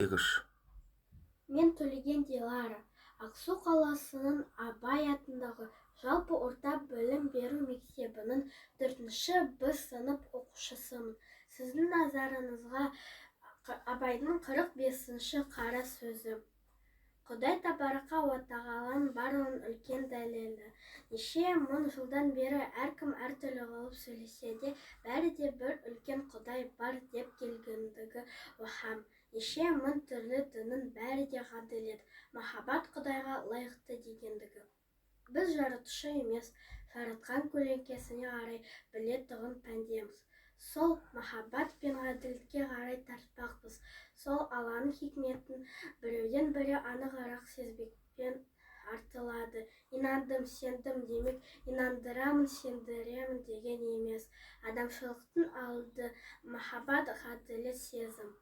Егіш. Мен Төлеген Дилара, Ақсу қаласының Абай атындағы жалпы орта білім беру мектебінің 4-ші Б сынып оқушысымын. Сіздің назарыңызға Абайдың 45-ші қара сөзі. Құдай табарака ва тағаланың барлығының үлкен дәлелі. Неше мың жылдан бері әркім әртүрлі қылып сөйлесе де, бәрі де бір үлкен Құдай бар деп келгендігі уахам. Неше мың түрлі діннің бәрі де ғаділет, махаббат Құдайға лайықты дегендігі. Біз жаратушы емес, жаратқан көлеңкесіне қарай білетұғын пәндеміз. Сол махаббат пен ғаділетке қарай тартпақпыз. Сол Алланың хикметін біреуден бірі анығырақ сезбекпен артылады. Инандым, сендім демек, инандырамын, сендіремін деген емес. Адамшылықтың алды махаббат, ғаділет, сезім.